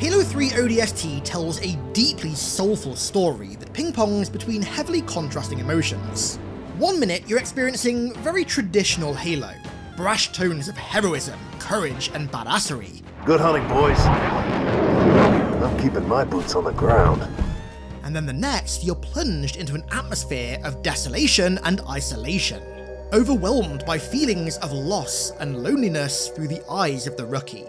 Halo 3 ODST tells a deeply soulful story that ping-pongs between heavily contrasting emotions. 1 minute you're experiencing very traditional Halo, brash tones of heroism, courage, and badassery. Good hunting, boys. I'm keeping my boots on the ground. And then the next, you're plunged into an atmosphere of desolation and isolation, overwhelmed by feelings of loss and loneliness through the eyes of the rookie.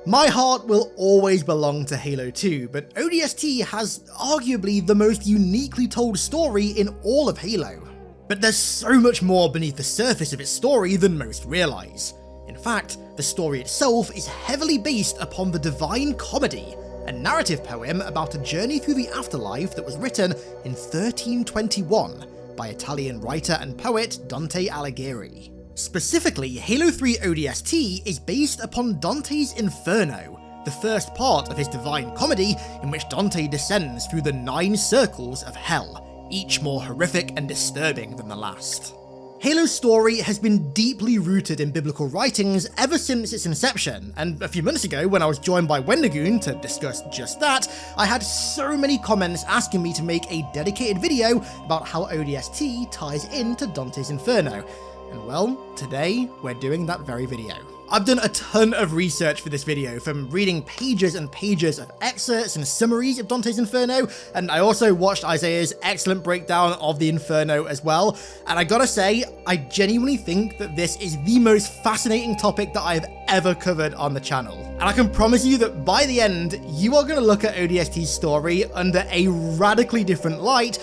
My heart will always belong to Halo 2, but ODST has arguably the most uniquely told story in all of Halo. But there's so much more beneath the surface of its story than most realise. In fact, the story itself is heavily based upon the Divine Comedy, a narrative poem about a journey through the afterlife that was written in 1321 by Italian writer and poet Dante Alighieri. Specifically, Halo 3 ODST is based upon Dante's Inferno, the first part of his Divine Comedy in which Dante descends through the 9 circles of hell, each more horrific and disturbing than the last. Halo's story has been deeply rooted in biblical writings ever since its inception, and a few months ago when I was joined by Wendigoon to discuss just that, I had so many comments asking me to make a dedicated video about how ODST ties into Dante's Inferno. And well, today we're doing that very video. I've done a ton of research for this video, from reading pages and pages of excerpts and summaries of Dante's Inferno, and I also watched Isaiah's excellent breakdown of the Inferno as well, and I gotta say, I genuinely think that this is the most fascinating topic that I've ever covered on the channel. And I can promise you that by the end, you are gonna look at ODST's story under a radically different light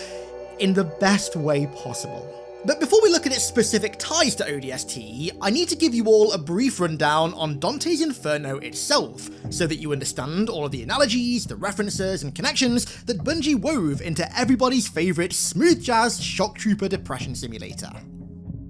in the best way possible. But before we look at its specific ties to ODST, I need to give you all a brief rundown on Dante's Inferno itself, so that you understand all of the analogies, the references, and connections that Bungie wove into everybody's favourite smooth jazz shock trooper depression simulator.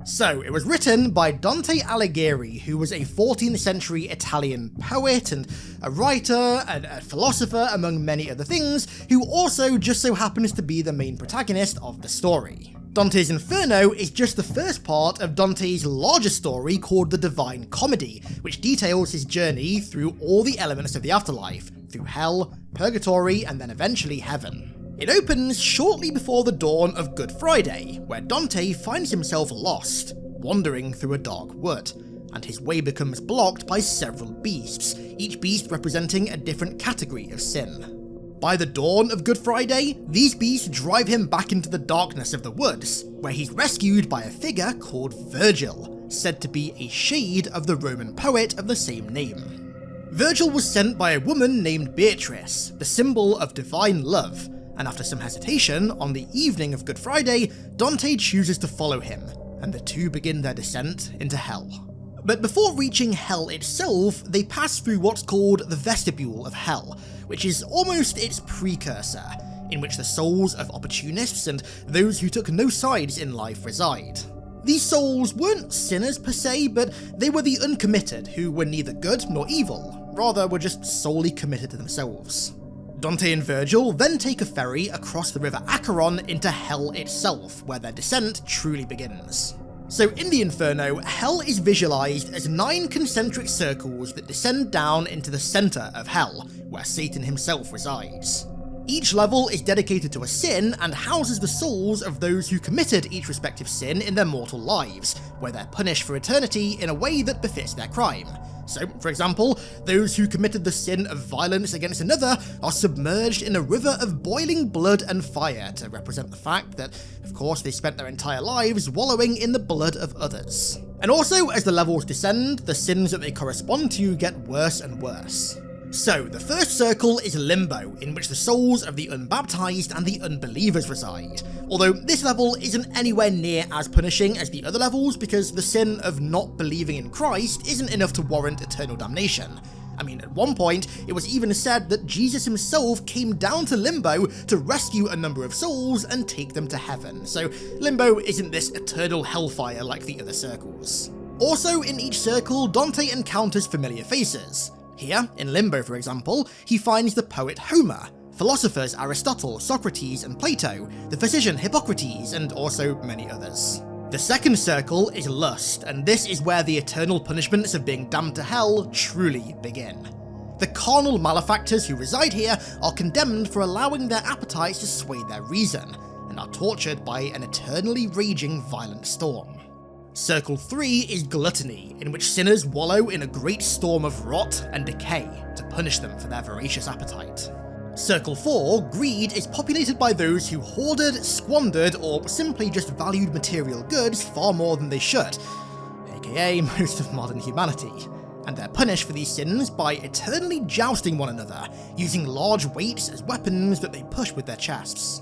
So, it was written by Dante Alighieri, who was a 14th century Italian poet and a writer and a philosopher, among many other things, who also just so happens to be the main protagonist of the story. Dante's Inferno is just the first part of Dante's larger story called the Divine Comedy, which details his journey through all the elements of the afterlife, through hell, purgatory, and then eventually heaven. It opens shortly before the dawn of Good Friday, where Dante finds himself lost, wandering through a dark wood, and his way becomes blocked by several beasts, each beast representing a different category of sin. By the dawn of Good Friday, these beasts drive him back into the darkness of the woods, where he's rescued by a figure called Virgil, said to be a shade of the Roman poet of the same name. Virgil was sent by a woman named Beatrice, the symbol of divine love, and after some hesitation, on the evening of Good Friday, Dante chooses to follow him, and the two begin their descent into hell. But before reaching hell itself, they pass through what's called the vestibule of hell, which is almost its precursor, in which the souls of opportunists and those who took no sides in life reside. These souls weren't sinners per se, but they were the uncommitted who were neither good nor evil, rather were just solely committed to themselves. Dante and Virgil then take a ferry across the river Acheron into hell itself, where their descent truly begins. So in the Inferno, hell is visualised as 9 concentric circles that descend down into the centre of hell, where Satan himself resides. Each level is dedicated to a sin and houses the souls of those who committed each respective sin in their mortal lives, where they're punished for eternity in a way that befits their crime. So, for example, those who committed the sin of violence against another are submerged in a river of boiling blood and fire to represent the fact that, of course, they spent their entire lives wallowing in the blood of others. And also, as the levels descend, the sins that they correspond to get worse and worse. So, the first circle is Limbo, in which the souls of the unbaptized and the unbelievers reside, although this level isn't anywhere near as punishing as the other levels because the sin of not believing in Christ isn't enough to warrant eternal damnation. I mean, at one point, it was even said that Jesus himself came down to Limbo to rescue a number of souls and take them to heaven, so Limbo isn't this eternal hellfire like the other circles. Also, in each circle, Dante encounters familiar faces. Here, in Limbo for example, he finds the poet Homer, philosophers Aristotle, Socrates and Plato, the physician Hippocrates, and also many others. The second circle is Lust, and this is where the eternal punishments of being damned to hell truly begin. The carnal malefactors who reside here are condemned for allowing their appetites to sway their reason, and are tortured by an eternally raging violent storm. Circle 3 is gluttony, in which sinners wallow in a great storm of rot and decay to punish them for their voracious appetite. Circle 4, greed, is populated by those who hoarded, squandered, or simply just valued material goods far more than they should, aka most of modern humanity, and they're punished for these sins by eternally jousting one another, using large weights as weapons that they push with their chests.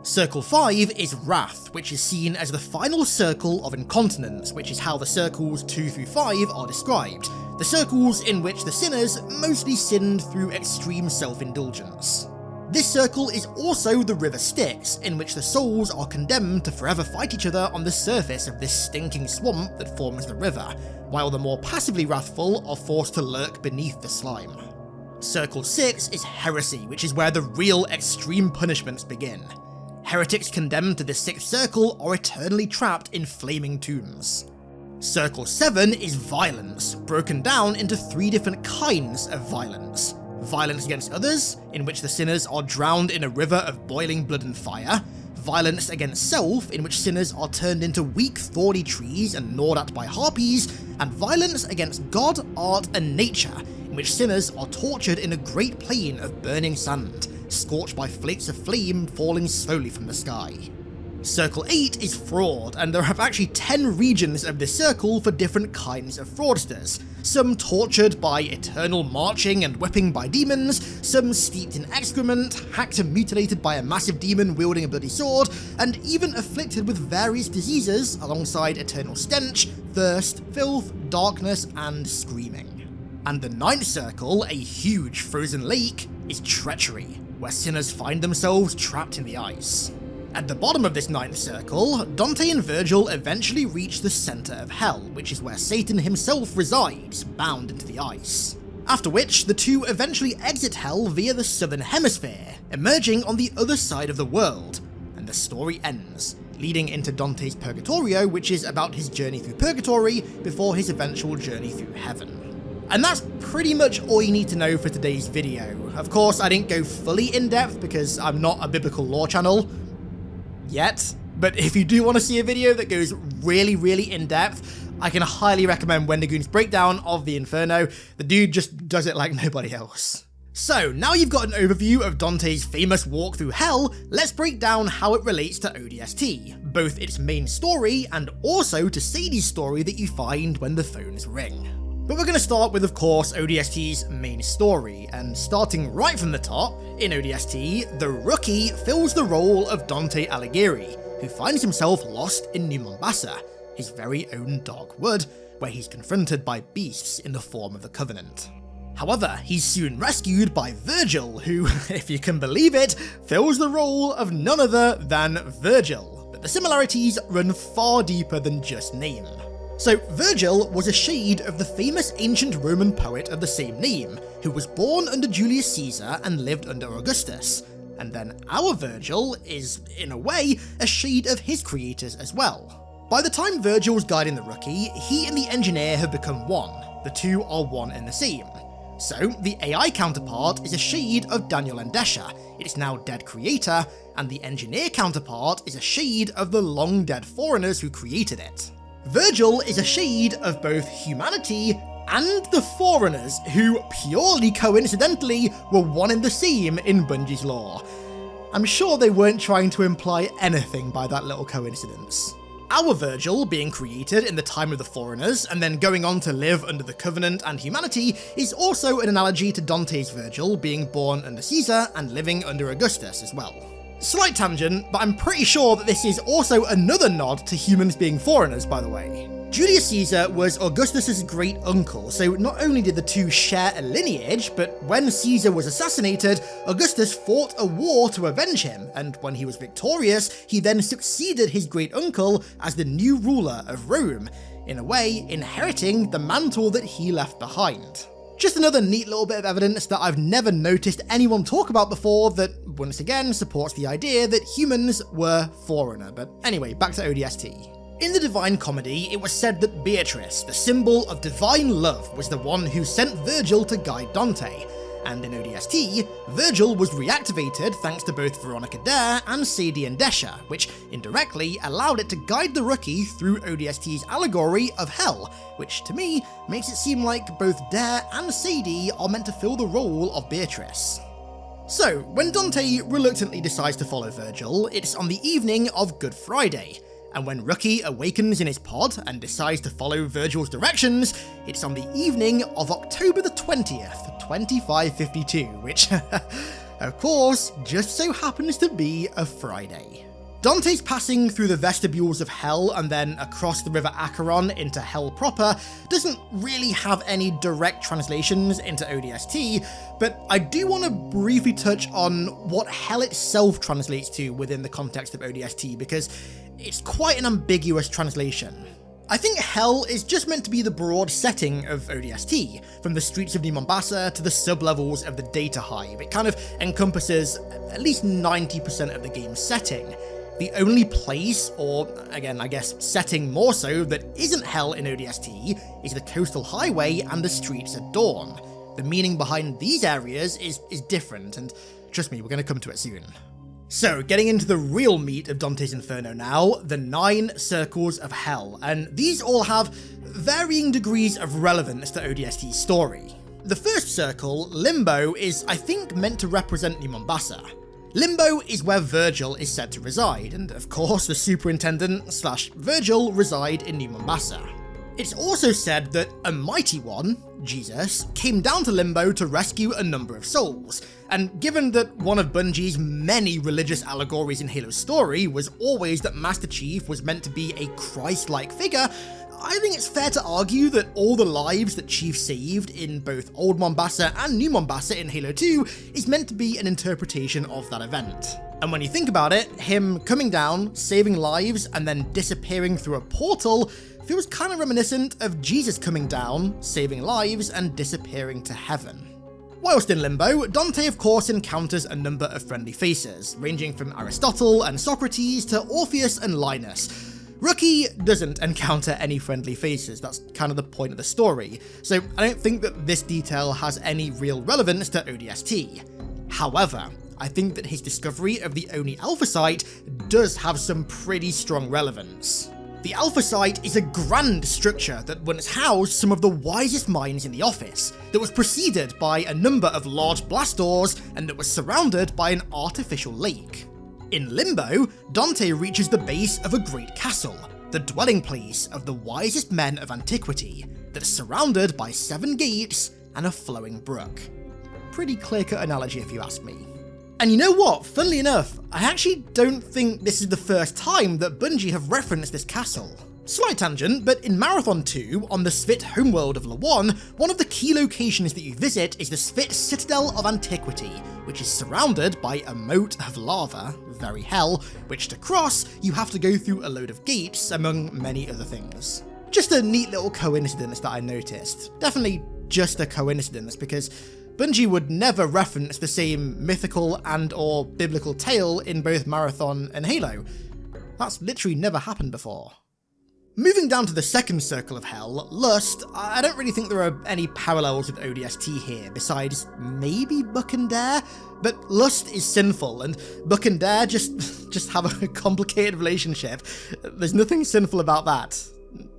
Circle 5 is wrath, which is seen as the final circle of incontinence, which is how the circles 2 through 5 are described, the circles in which the sinners mostly sinned through extreme self-indulgence. This circle is also the river Styx, in which the souls are condemned to forever fight each other on the surface of this stinking swamp that forms the river, while the more passively wrathful are forced to lurk beneath the slime. Circle 6 is heresy, which is where the real extreme punishments begin. Heretics condemned to the 6th circle are eternally trapped in flaming tombs. Circle 7 is violence, broken down into 3 different kinds of violence. Violence against others, in which the sinners are drowned in a river of boiling blood and fire. Violence against self, in which sinners are turned into weak, thorny trees and gnawed at by harpies. And violence against God, art, and nature, in which sinners are tortured in a great plain of burning sand, scorched by flakes of flame falling slowly from the sky. Circle 8 is fraud, and there are actually 10 regions of this circle for different kinds of fraudsters, some tortured by eternal marching and whipping by demons, some steeped in excrement, hacked and mutilated by a massive demon wielding a bloody sword, and even afflicted with various diseases alongside eternal stench, thirst, filth, darkness, and screaming. And the 9th circle, a huge frozen lake, is treachery, where sinners find themselves trapped in the ice. At the bottom of this 9th circle, Dante and Virgil eventually reach the center of hell, which is where Satan himself resides, bound into the ice. After which, the two eventually exit hell via the southern hemisphere, emerging on the other side of the world, and the story ends, leading into Dante's Purgatorio, which is about his journey through purgatory before his eventual journey through heaven. And that's pretty much all you need to know for today's video. Of course, I didn't go fully in-depth because I'm not a biblical lore channel yet, but if you do want to see a video that goes really in-depth, I can highly recommend Wendigoon's breakdown of the Inferno. The dude just does it like nobody else. So, now you've got an overview of Dante's famous walk through hell, let's break down how it relates to ODST, both its main story and also to Sadie's story that you find when the phones ring. But we're going to start with, of course, ODST's main story, and starting right from the top, in ODST, the Rookie fills the role of Dante Alighieri, who finds himself lost in New Mombasa, his very own dark wood, where he's confronted by beasts in the form of the Covenant. However, he's soon rescued by Virgil, who, if you can believe it, fills the role of none other than Virgil, but the similarities run far deeper than just name. So, Virgil was a shade of the famous ancient Roman poet of the same name, who was born under Julius Caesar and lived under Augustus, and then our Virgil is, in a way, a shade of his creators as well. By the time Virgil's guiding the Rookie, he and the engineer have become one, the two are one and the same. So, the AI counterpart is a shade of Daniel Endesha, its now dead creator, and the engineer counterpart is a shade of the long dead foreigners who created it. Virgil is a shade of both humanity and the foreigners, who purely coincidentally were one and the same in Bungie's lore. I'm sure they weren't trying to imply anything by that little coincidence. Our Virgil, being created in the time of the foreigners and then going on to live under the Covenant and humanity, is also an analogy to Dante's Virgil being born under Caesar and living under Augustus as well. Slight tangent, but I'm pretty sure that this is also another nod to humans being foreigners, by the way. Julius Caesar was Augustus's great uncle, so not only did the two share a lineage, but when Caesar was assassinated, Augustus fought a war to avenge him, and when he was victorious, he then succeeded his great uncle as the new ruler of Rome, in a way inheriting the mantle that he left behind. Just another neat little bit of evidence that I've never noticed anyone talk about before that, once again, supports the idea that humans were foreigner. But anyway, back to ODST. In the Divine Comedy, it was said that Beatrice, the symbol of divine love, was the one who sent Virgil to guide Dante, and in ODST, Virgil was reactivated thanks to both Veronica Dare and Sadie and Desha, which indirectly allowed it to guide the rookie through ODST's allegory of hell, which to me makes it seem like both Dare and Sadie are meant to fill the role of Beatrice. So, when Dante reluctantly decides to follow Virgil, it's on the evening of Good Friday, and when Rookie awakens in his pod and decides to follow Virgil's directions, it's on the evening of October the 20th, 2552, which, of course, just so happens to be a Friday. Dante's passing through the vestibules of Hell and then across the river Acheron into Hell proper doesn't really have any direct translations into ODST, but I do want to briefly touch on what Hell itself translates to within the context of ODST, because it's quite an ambiguous translation. I think Hell is just meant to be the broad setting of ODST, from the streets of New Mombasa to the sub-levels of the Data Hive. It kind of encompasses at least 90% of the game's setting. The only place, or again I guess setting more so, that isn't Hell in ODST is the coastal highway and the streets at dawn. The meaning behind these areas is different, and trust me, we're going to come to it soon. So, getting into the real meat of Dante's Inferno now, the 9 Circles of Hell, and these all have varying degrees of relevance to ODST's story. The first circle, Limbo, is I think meant to represent New Mombasa. Limbo is where Virgil is said to reside, and of course the Superintendent / Virgil reside in New Mombasa. It's also said that a mighty one, Jesus, came down to Limbo to rescue a number of souls, and given that one of Bungie's many religious allegories in Halo's story was always that Master Chief was meant to be a Christ-like figure, I think it's fair to argue that all the lives that Chief saved in both Old Mombasa and New Mombasa in Halo 2 is meant to be an interpretation of that event. And when you think about it, him coming down, saving lives, and then disappearing through a portal feels kind of reminiscent of Jesus coming down, saving lives, and disappearing to heaven. Whilst in Limbo, Dante of course encounters a number of friendly faces, ranging from Aristotle and Socrates to Orpheus and Linus. Rookie doesn't encounter any friendly faces, that's kind of the point of the story, so I don't think that this detail has any real relevance to ODST. However, I think that his discovery of the Oni Alpha Site does have some pretty strong relevance. The Alpha Site is a grand structure that once housed some of the wisest minds in the office, that was preceded by a number of large blast doors, and that was surrounded by an artificial lake. In Limbo, Dante reaches the base of a great castle, the dwelling place of the wisest men of antiquity, that's surrounded by 7 gates and a flowing brook. Pretty clear-cut analogy if you ask me. And you know what, funnily enough, I actually don't think this is the first time that Bungie have referenced this castle. Slight tangent, but in Marathon 2, on the Svit homeworld of Lawan, one of the key locations that you visit is the Svit Citadel of Antiquity, which is surrounded by a moat of lava, very hell, which to cross, you have to go through a load of gates, among many other things. Just a neat little coincidence that I noticed. Definitely just a coincidence, because Bungie would never reference the same mythical and or biblical tale in both Marathon and Halo. That's literally never happened before. Moving down to the second circle of hell, Lust, I don't really think there are any parallels with ODST here, besides maybe Buck and Dare, but Lust is sinful, and Buck and Dare just have a complicated relationship. There's nothing sinful about that,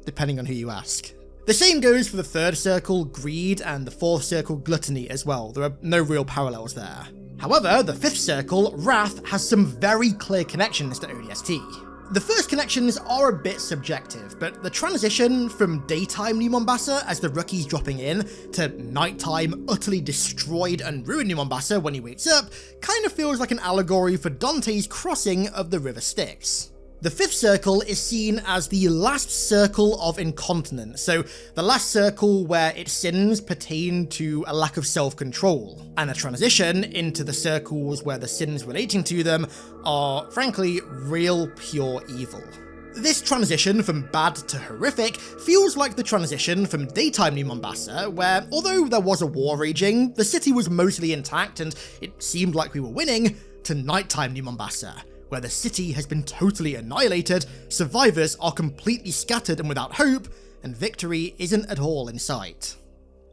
depending on who you ask. The same goes for the third circle, Greed, and the fourth circle, Gluttony as well. There are no real parallels there. However, the fifth circle, Wrath, has some very clear connections to ODST. The first connections are a bit subjective, but the transition from daytime New Mombasa as the rookie's dropping in, to nighttime utterly destroyed and ruined New Mombasa when he wakes up, kind of feels like an allegory for Dante's crossing of the River Styx. The fifth circle is seen as the last circle of incontinence, so the last circle where its sins pertain to a lack of self-control, and a transition into the circles where the sins relating to them are, frankly, real pure evil. This transition from bad to horrific feels like the transition from daytime New Mombasa, where although there was a war raging, the city was mostly intact and it seemed like we were winning, to nighttime New Mombasa, where the city has been totally annihilated, survivors are completely scattered and without hope, and victory isn't at all in sight.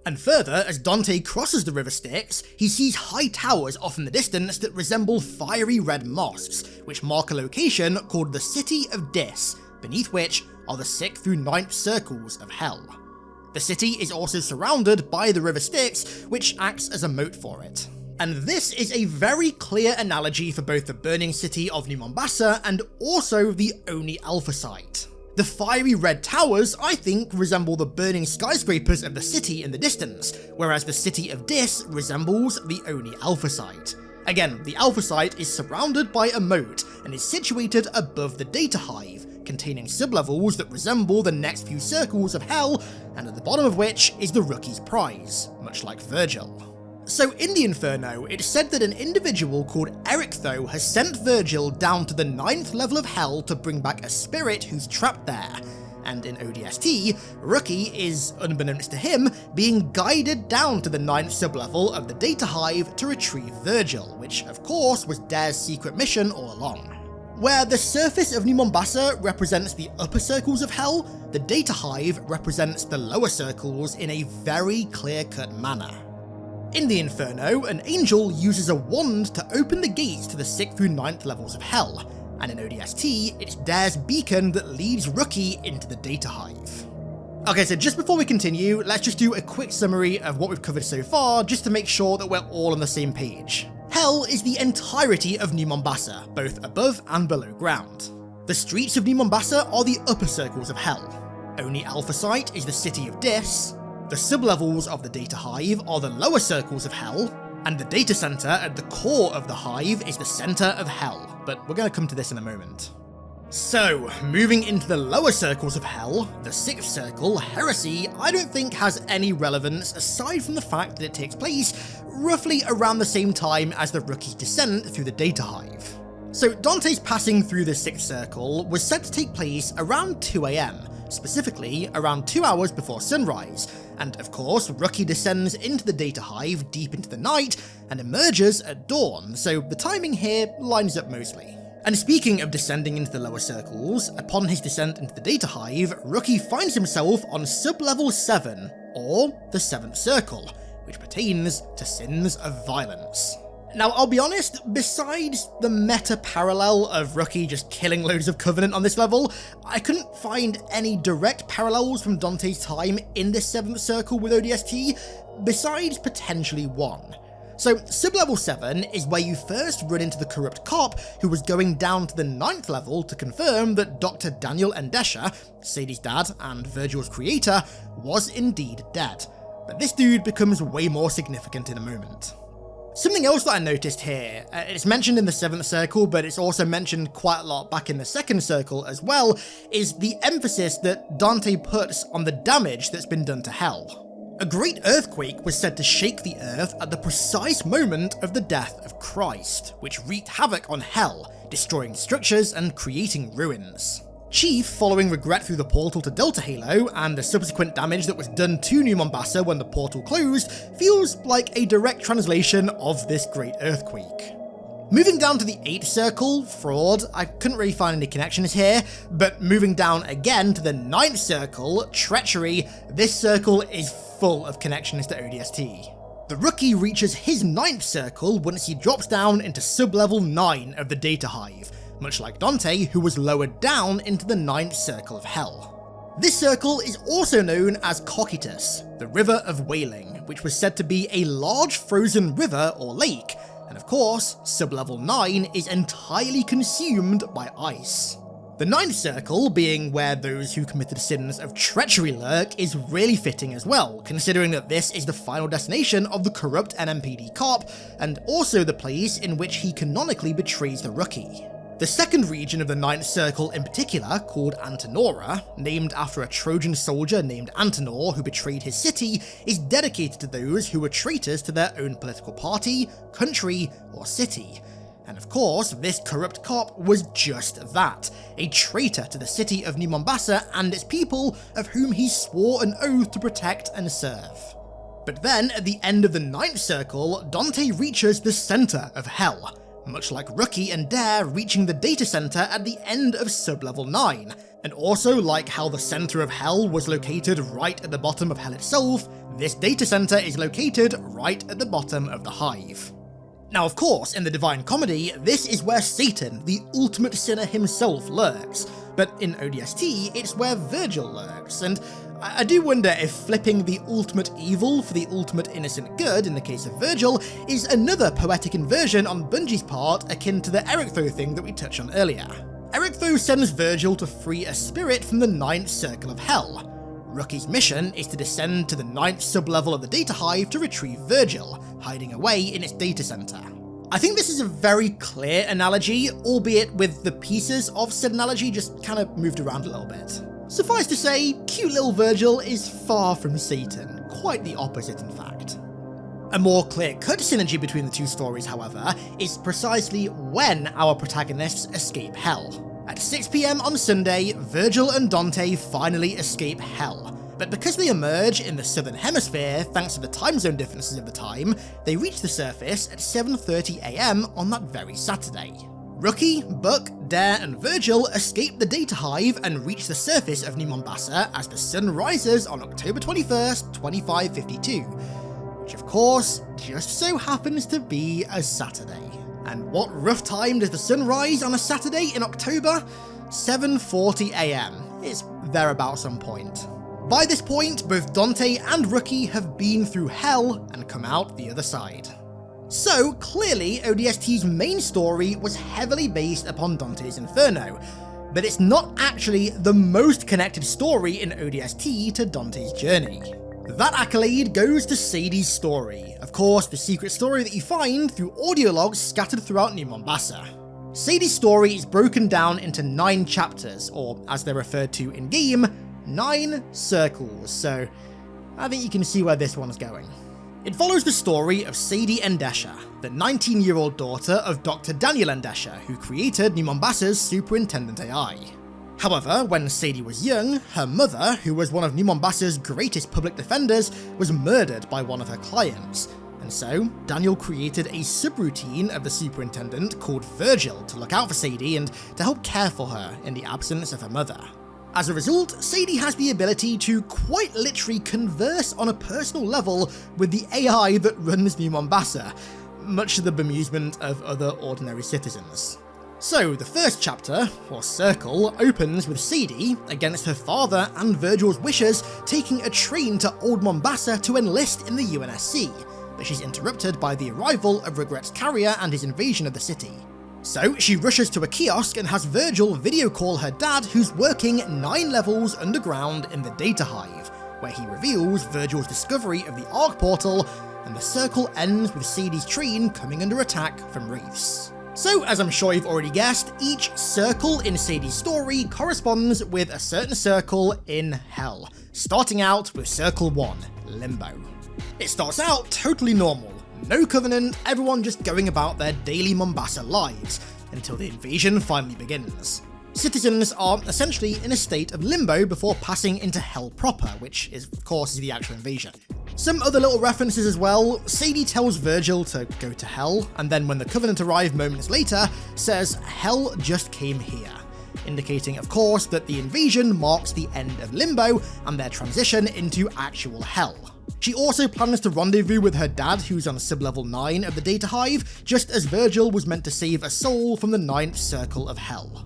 And further, as Dante crosses the river Styx, he sees high towers off in the distance that resemble fiery red mosques, which mark a location called the City of Dis, beneath which are the 6th through 9th circles of hell. The city is also surrounded by the river Styx, which acts as a moat for it. And this is a very clear analogy for both the burning city of New Mombasa and also the Oni Alpha site. The fiery red towers, I think, resemble the burning skyscrapers of the city in the distance, whereas the city of Dis resembles the Oni Alpha site. Again, the Alpha site is surrounded by a moat and is situated above the data hive, containing sublevels that resemble the next few circles of hell, and at the bottom of which is the rookie's prize, much like Virgil. So in the Inferno, it's said that an individual called Erichtho has sent Virgil down to the 9th level of hell to bring back a spirit who's trapped there, and in ODST, Rookie is, unbeknownst to him, being guided down to the 9th sublevel of the data hive to retrieve Virgil, which of course was Dare's secret mission all along. Where the surface of New Mombasa represents the upper circles of hell, the data hive represents the lower circles in a very clear-cut manner. In the Inferno, an angel uses a wand to open the gates to the 6th through 9th levels of hell, and in ODST, it's Dare's beacon that leads Rookie into the data hive. Okay, so just before we continue, let's just do a quick summary of what we've covered so far, just to make sure that we're all on the same page. Hell is the entirety of New Mombasa, both above and below ground. The streets of New Mombasa are the upper circles of hell. Oni Alpha site is the city of Dis. The sublevels of the data hive are the lower circles of hell, and the data center at the core of the hive is the center of hell, but we're going to come to this in a moment. So, moving into the lower circles of hell, the 6th circle, Heresy, I don't think has any relevance aside from the fact that it takes place roughly around the same time as the rookie's descent through the data hive. So Dante's passing through the 6th circle was said to take place around 2 AM, specifically around 2 hours before sunrise, and of course Rookie descends into the data hive deep into the night and emerges at dawn, so the timing here lines up mostly. And speaking of descending into the lower circles, upon his descent into the data hive, Rookie finds himself on sublevel 7, or the 7th circle, which pertains to sins of violence. Now, I'll be honest, besides the meta parallel of Rookie just killing loads of Covenant on this level, I couldn't find any direct parallels from Dante's time in this 7th circle with ODST, besides potentially one. So, sublevel 7 is where you first run into the corrupt cop who was going down to the 9th level to confirm that Dr. Daniel Endesha, Sadie's dad and Virgil's creator, was indeed dead. But this dude becomes way more significant in a moment. Something else that I noticed here, it's mentioned in the 7th circle, but it's also mentioned quite a lot back in the 2nd circle as well, is the emphasis that Dante puts on the damage that's been done to hell. A great earthquake was said to shake the earth at the precise moment of the death of Christ, which wreaked havoc on hell, destroying structures and creating ruins. Chief, following regret through the portal to Delta Halo, and the subsequent damage that was done to New Mombasa when the portal closed, feels like a direct translation of this great earthquake. Moving down to the 8th circle, Fraud, I couldn't really find any connections here, but moving down again to the 9th circle, Treachery, this circle is full of connections to ODST. The Rookie reaches his 9th circle once he drops down into sublevel 9 of the Data Hive, much like Dante, who was lowered down into the 9th circle of hell. This circle is also known as Cocytus, the River of Wailing, which was said to be a large frozen river or lake, and of course, sublevel 9 is entirely consumed by ice. The 9th circle, being where those who committed sins of treachery lurk, is really fitting as well, considering that this is the final destination of the corrupt NMPD cop, and also the place in which he canonically betrays the Rookie. The second region of the 9th circle in particular, called Antenora, named after a Trojan soldier named Antenor who betrayed his city, is dedicated to those who were traitors to their own political party, country, or city. And of course, this corrupt cop was just that, a traitor to the city of New Mombasa and its people, of whom he swore an oath to protect and serve. But then, at the end of the 9th circle, Dante reaches the center of hell, much like Rookie and Dare reaching the data center at the end of Sublevel 9, and also like how the center of Hell was located right at the bottom of Hell itself, this data center is located right at the bottom of the Hive. Now of course, in the Divine Comedy, this is where Satan, the ultimate sinner himself, lurks, but in ODST, it's where Virgil lurks, and I do wonder if flipping the ultimate evil for the ultimate innocent good in the case of Virgil is another poetic inversion on Bungie's part akin to the Erichtho thing that we touched on earlier. Erichtho sends Virgil to free a spirit from the 9th Circle of Hell. Rookie's mission is to descend to the 9th sublevel of the Data Hive to retrieve Virgil, hiding away in its data center. I think this is a very clear analogy, albeit with the pieces of said analogy just kind of moved around a little bit. Suffice to say, cute little Virgil is far from Satan, quite the opposite in fact. A more clear-cut synergy between the two stories, however, is precisely when our protagonists escape Hell. At 6 PM on Sunday, Virgil and Dante finally escape Hell, but because they emerge in the southern hemisphere thanks to the time zone differences of the time, they reach the surface at 7:30 AM on that very Saturday. Rookie, Buck, Dare, and Virgil escape the Data Hive and reach the surface of New Mombasa as the sun rises on October 21st, 2552, which of course just so happens to be a Saturday. And what rough time does the sun rise on a Saturday in October? 7:40 AM. It's thereabouts on point. By this point, both Dante and Rookie have been through Hell and come out the other side. So clearly, ODST's main story was heavily based upon Dante's Inferno, but it's not actually the most connected story in ODST to Dante's journey. That accolade goes to Sadie's story, of course the secret story that you find through audio logs scattered throughout New Mombasa. Sadie's story is broken down into 9 chapters, or as they're referred to in-game, 9 circles, so I think you can see where this one's going. It follows the story of Sadie Endesha, the 19-year-old daughter of Dr. Daniel Endesha, who created New Mombasa's Superintendent AI. However, when Sadie was young, her mother, who was one of New Mombasa's greatest public defenders, was murdered by one of her clients, and so Daniel created a subroutine of the Superintendent called Virgil to look out for Sadie and to help care for her in the absence of her mother. As a result, Sadie has the ability to quite literally converse on a personal level with the AI that runs New Mombasa, much to the bemusement of other ordinary citizens. So the first chapter, or circle, opens with Sadie, against her father and Virgil's wishes, taking a train to Old Mombasa to enlist in the UNSC, but she's interrupted by the arrival of Regret's carrier and his invasion of the city. So she rushes to a kiosk and has Virgil video call her dad, who's working 9 levels underground in the Data Hive, where he reveals Virgil's discovery of the Arc Portal, and the circle ends with Sadie's train coming under attack from Wraiths. So, as I'm sure you've already guessed, each circle in Sadie's story corresponds with a certain circle in Hell, starting out with Circle 1, Limbo. It starts out totally normal, no covenant, everyone just going about their daily Mombasa lives, until the invasion finally begins. Citizens are essentially in a state of limbo before passing into Hell proper, which is, of course, the actual invasion. Some other little references as well. Sadie tells Virgil to go to Hell, and then when the Covenant arrive moments later, says Hell just came here, indicating of course that the invasion marks the end of Limbo and their transition into actual Hell. She also plans to rendezvous with her dad, who's on sublevel 9 of the Data Hive, just as Virgil was meant to save a soul from the 9th Circle of Hell.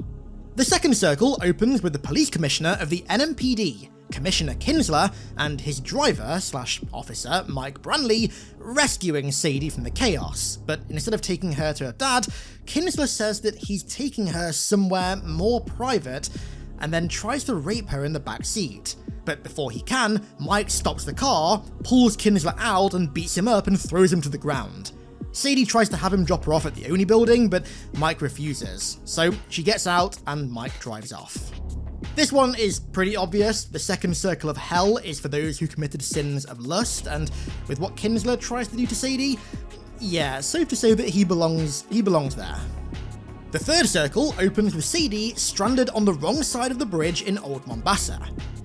The second circle opens with the police commissioner of the NMPD, Commissioner Kinsler, and his driver/officer, Mike Branley, rescuing Sadie from the chaos, but instead of taking her to her dad, Kinsler says that he's taking her somewhere more private, and then tries to rape her in the back seat. But before he can, Mike stops the car, pulls Kinsler out and beats him up and throws him to the ground. Sadie tries to have him drop her off at the Oni building, but Mike refuses, so she gets out and Mike drives off. This one is pretty obvious. The second circle of Hell is for those who committed sins of lust, and with what Kinsler tries to do to Sadie, yeah, safe to say that he belongs there. The third circle opens with Sadie stranded on the wrong side of the bridge in Old Mombasa.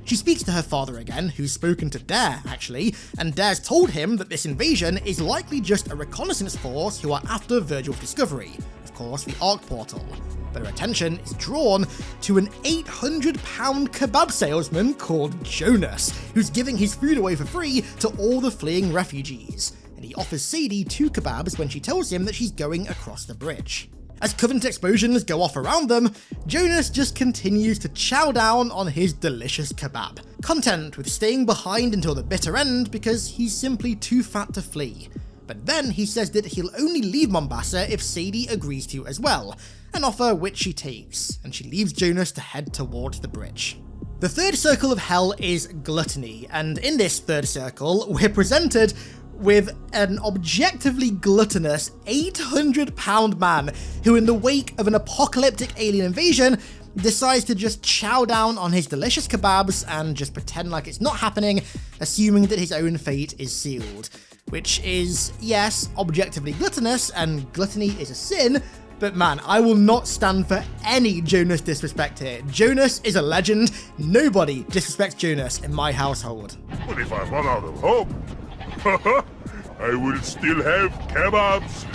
She speaks to her father again, who's spoken to Dare, actually, and Dare's told him that this invasion is likely just a reconnaissance force who are after Virgil's discovery, of course, the Arc Portal. But her attention is drawn to an 800-pound kebab salesman called Jonas, who's giving his food away for free to all the fleeing refugees, and he offers Sadie 2 kebabs when she tells him that she's going across the bridge. As Covenant explosions go off around them, Jonas just continues to chow down on his delicious kebab, content with staying behind until the bitter end because he's simply too fat to flee. But then he says that he'll only leave Mombasa if Sadie agrees to as well, an offer which she takes, and she leaves Jonas to head towards the bridge. The third circle of hell is gluttony, and in this third circle, we're presented with an objectively gluttonous 800-pound man who, in the wake of an apocalyptic alien invasion, decides to just chow down on his delicious kebabs and just pretend like it's not happening, assuming that his own fate is sealed. Which is, yes, objectively gluttonous, and gluttony is a sin, but man, I will not stand for any Jonas disrespect here. Jonas is a legend. Nobody disrespects Jonas in my household. But if I run out of hope, I will still have kebabs.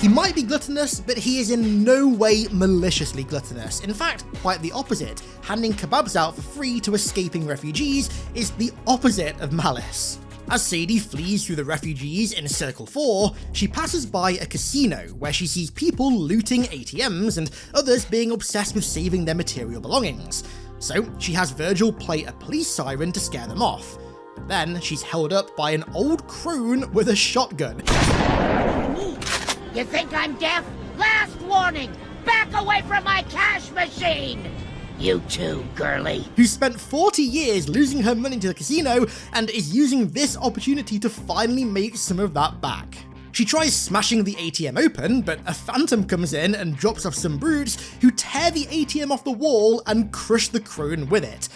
He might be gluttonous, but he is in no way maliciously gluttonous. In fact, quite the opposite. Handing kebabs out for free to escaping refugees is the opposite of malice. As Sadie flees through the refugees in Circle 4, she passes by a casino where she sees people looting ATMs and others being obsessed with saving their material belongings. So she has Virgil play a police siren to scare them off. But then she's held up by an old crone with a shotgun. You think I'm deaf? Last warning! Back away from my cash machine! You too, girly. Who spent 40 years losing her money to the casino and is using this opportunity to finally make some of that back. She tries smashing the ATM open, but a phantom comes in and drops off some brutes who tear the ATM off the wall and crush the crone with it.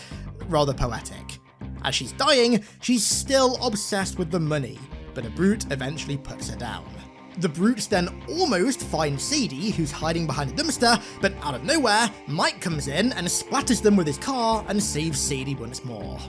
Rather poetic. As she's dying, she's still obsessed with the money, but a brute eventually puts her down. The brutes then almost find Sadie, who's hiding behind a dumpster, but out of nowhere, Mike comes in and splatters them with his car and saves Sadie once more.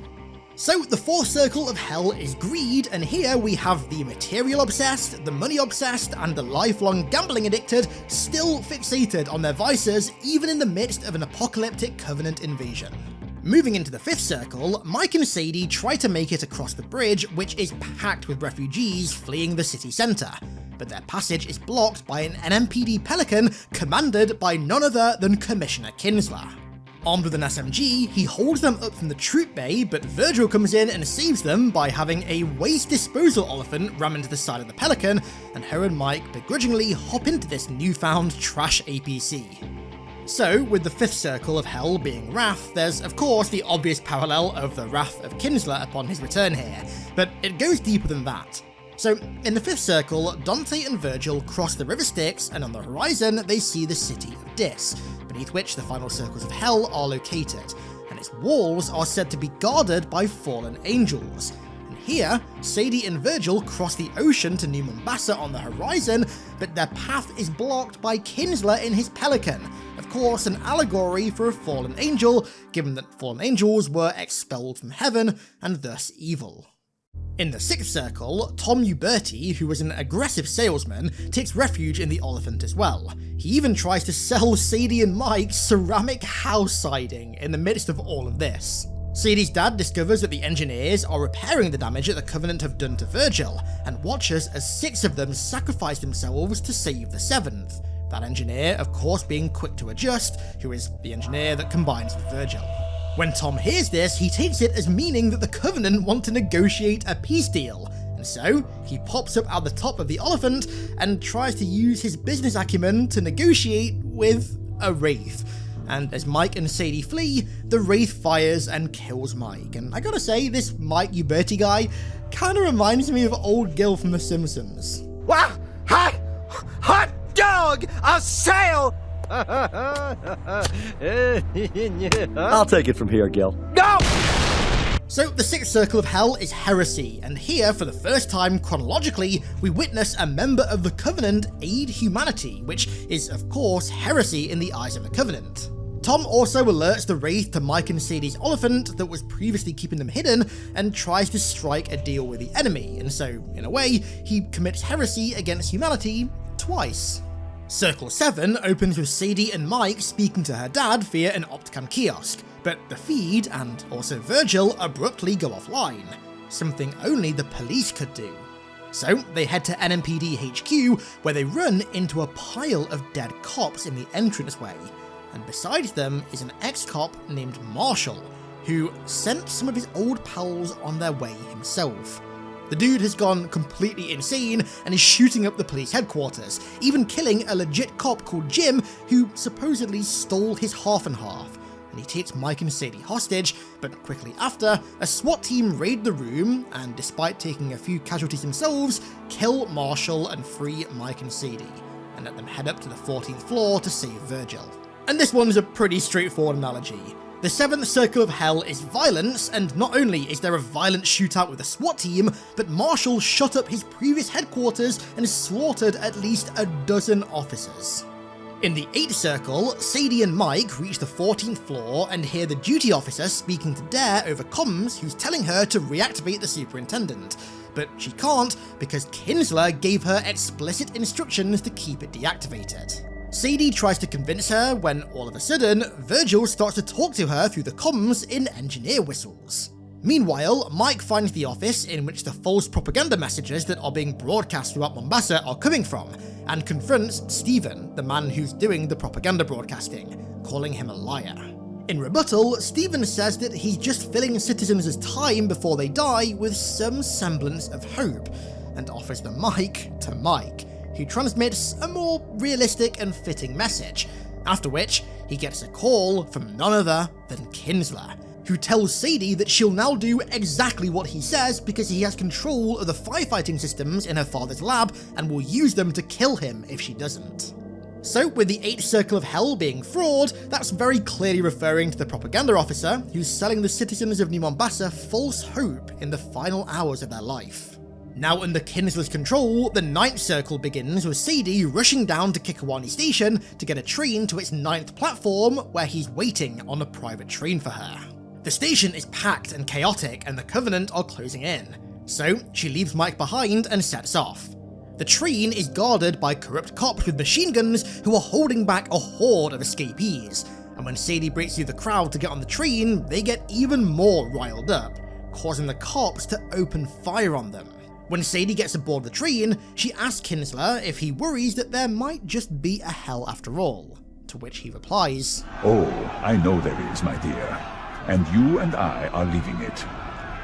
So the fourth circle of hell is greed, and here we have the material obsessed, the money obsessed, and the lifelong gambling addicted still fixated on their vices even in the midst of an apocalyptic Covenant invasion. Moving into the fifth circle, Mike and Sadie try to make it across the bridge, which is packed with refugees fleeing the city centre, but their passage is blocked by an NMPD Pelican commanded by none other than Commissioner Kinsler. Armed with an SMG, he holds them up from the troop bay, but Virgil comes in and saves them by having a waste disposal elephant ram into the side of the Pelican, and her and Mike begrudgingly hop into this newfound trash APC. So, with the fifth circle of hell being Wrath, there's of course the obvious parallel of the wrath of Kinsler upon his return here, but it goes deeper than that. So, in the fifth circle, Dante and Virgil cross the River Styx, and on the horizon they see the city of Dis, beneath which the final circles of hell are located, and its walls are said to be guarded by fallen angels. And here, Sadie and Virgil cross the ocean to New Mombasa on the horizon, but their path is blocked by Kinsler in his Pelican, of course an allegory for a fallen angel, given that fallen angels were expelled from heaven and thus evil. In the sixth circle, Tom Uberti, who was an aggressive salesman, takes refuge in the Oliphant as well. He even tries to sell Sadie and Mike ceramic house siding in the midst of all of this. Sadie's dad discovers that the engineers are repairing the damage that the Covenant have done to Virgil, and watches as 6 of them sacrifice themselves to save the 7th. That engineer, of course, being Quick to Adjust, who is the engineer that combines with Virgil. When Tom hears this, he takes it as meaning that the Covenant want to negotiate a peace deal, and so he pops up at the top of the Oliphant and tries to use his business acumen to negotiate with a Wraith. And as Mike and Sadie flee, the Wraith fires and kills Mike. And I gotta say, this Mike Uberti guy kinda reminds me of old Gil from The Simpsons. Wow! Hot dog! A sale! I'll take it from here, Gil. No! So the sixth circle of hell is heresy, and here, for the first time chronologically, we witness a member of the Covenant aid humanity, which is of course heresy in the eyes of the Covenant. Tom also alerts the Wraith to Mike and Sadie's Oliphant that was previously keeping them hidden, and tries to strike a deal with the enemy, and so, in a way, he commits heresy against humanity twice. Circle 7 opens with Sadie and Mike speaking to her dad via an Optican kiosk, but the feed, and also Virgil, abruptly go offline, something only the police could do. So they head to NMPD HQ, where they run into a pile of dead cops in the entranceway, and beside them is an ex-cop named Marshall, who sent some of his old pals on their way himself. The dude has gone completely insane and is shooting up the police headquarters, even killing a legit cop called Jim who supposedly stole his half and half, and he takes Mike and Sadie hostage, but quickly after, a SWAT team raid the room and, despite taking a few casualties themselves, kill Marshall and free Mike and Sadie, and let them head up to the 14th floor to save Virgil. And this one's a pretty straightforward analogy. The 7th Circle of Hell is violence, and not only is there a violent shootout with a SWAT team, but Marshall shot up his previous headquarters and slaughtered at least a dozen officers. In the 8th Circle, Sadie and Mike reach the 14th floor and hear the duty officer speaking to Dare over comms, who's telling her to reactivate the superintendent, but she can't because Kinsler gave her explicit instructions to keep it deactivated. Sadie tries to convince her when, all of a sudden, Virgil starts to talk to her through the comms in engineer whistles. Meanwhile, Mike finds the office in which the false propaganda messages that are being broadcast throughout Mombasa are coming from, and confronts Stephen, the man who's doing the propaganda broadcasting, calling him a liar. In rebuttal, Stephen says that he's just filling citizens' time before they die with some semblance of hope, and offers the mic to Mike, who transmits a more realistic and fitting message, after which he gets a call from none other than Kinsler, who tells Sadie that she'll now do exactly what he says because he has control of the firefighting systems in her father's lab and will use them to kill him if she doesn't. So, with the 8th Circle of Hell being fraud, that's very clearly referring to the propaganda officer who's selling the citizens of New Mombasa false hope in the final hours of their life. Now under Kinsler's control, the 9th Circle begins with Sadie rushing down to Kikowani Station to get a train to its 9th platform, where he's waiting on a private train for her. The station is packed and chaotic, and the Covenant are closing in, so she leaves Mike behind and sets off. The train is guarded by corrupt cops with machine guns who are holding back a horde of escapees, and when Sadie breaks through the crowd to get on the train, they get even more riled up, causing the cops to open fire on them. When Sadie gets aboard the train, she asks Kinsler if he worries that there might just be a hell after all, to which he replies, Oh, I know there is, my dear. And you and I are leaving it.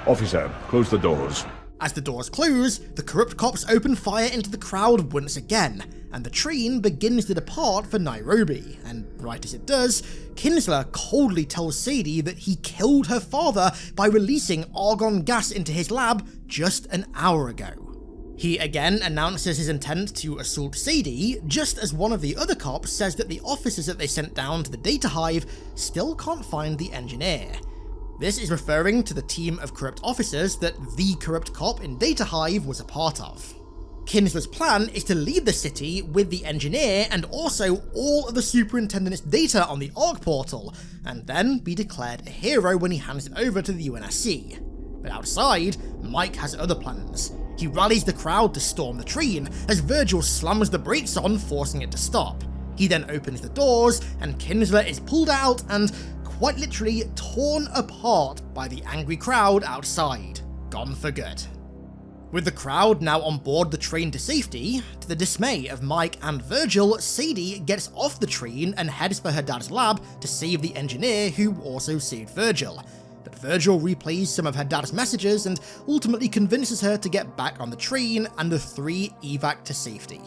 Officer, close the doors. As the doors close, the corrupt cops open fire into the crowd once again, and the train begins to depart for Nairobi, and right as it does, Kinsler coldly tells Sadie that he killed her father by releasing argon gas into his lab just an hour ago. He again announces his intent to assault Sadie, just as one of the other cops says that the officers that they sent down to the data hive still can't find the engineer. This is referring to the team of corrupt officers that the corrupt cop in Data Hive was a part of. Kinsler's plan is to leave the city with the engineer and also all of the superintendent's data on the ARC portal, and then be declared a hero when he hands it over to the UNSC. But outside, Mike has other plans. He rallies the crowd to storm the train, as Virgil slams the brakes on, forcing it to stop. He then opens the doors, and Kinsler is pulled out and quite literally torn apart by the angry crowd outside, gone for good. With the crowd now on board the train to safety, to the dismay of Mike and Virgil, Sadie gets off the train and heads for her dad's lab to save the engineer who also saved Virgil. But Virgil replays some of her dad's messages and ultimately convinces her to get back on the train and the three evac to safety.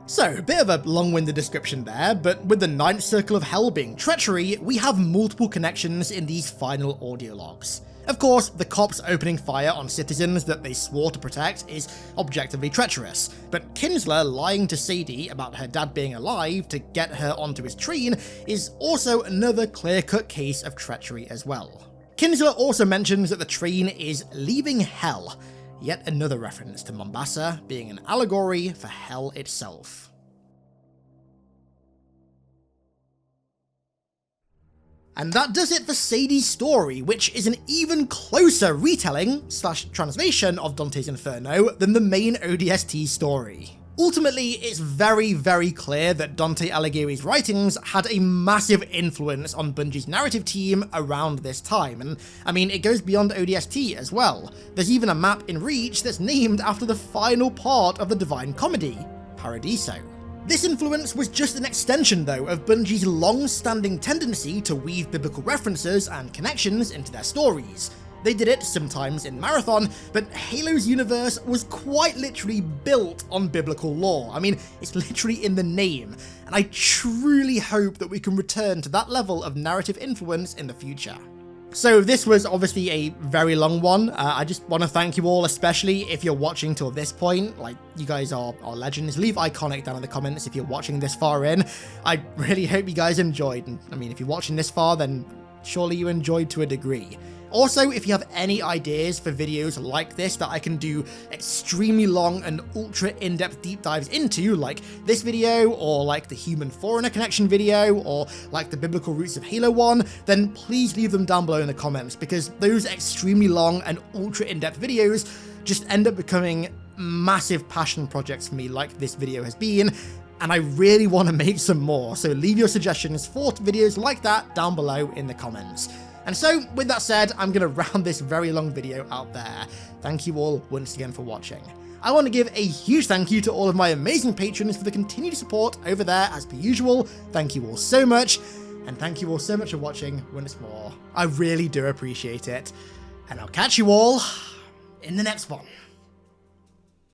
So, a bit of a long-winded description there, but with the 9th Circle of Hell being treachery, we have multiple connections in these final audio logs. Of course, the cops opening fire on citizens that they swore to protect is objectively treacherous, but Kinsler lying to Sadie about her dad being alive to get her onto his train is also another clear-cut case of treachery as well. Kinsler also mentions that the train is leaving hell, yet another reference to Mombasa being an allegory for hell itself. And that does it for Sadie's story, which is an even closer retelling / translation of Dante's Inferno than the main ODST story. Ultimately, it's very, very clear that Dante Alighieri's writings had a massive influence on Bungie's narrative team around this time, and I mean, it goes beyond ODST as well. There's even a map in Reach that's named after the final part of the Divine Comedy, Paradiso. This influence was just an extension, though, of Bungie's long-standing tendency to weave biblical references and connections into their stories. They did it sometimes in Marathon, but Halo's universe was quite literally built on biblical lore. I mean, it's literally in the name, and I truly hope that we can return to that level of narrative influence in the future. So this was obviously a very long one. I just want to thank you all, especially if you're watching till this point. Like, you guys are legends. Leave Iconic down in the comments if you're watching this far in. I really hope you guys enjoyed, and I mean, if you're watching this far, then surely you enjoyed to a degree. Also, if you have any ideas for videos like this that I can do extremely long and ultra in-depth deep dives into, like this video, or like the Human Foreigner Connection video, or like the Biblical Roots of Halo 1, then please leave them down below in the comments, because those extremely long and ultra in-depth videos just end up becoming massive passion projects for me, like this video has been, and I really want to make some more, so leave your suggestions for videos like that down below in the comments. And so, with that said, I'm going to round this very long video out there. Thank you all once again for watching. I want to give a huge thank you to all of my amazing patrons for the continued support over there as per usual. Thank you all so much, and thank you all so much for watching once more. I really do appreciate it, and I'll catch you all in the next one.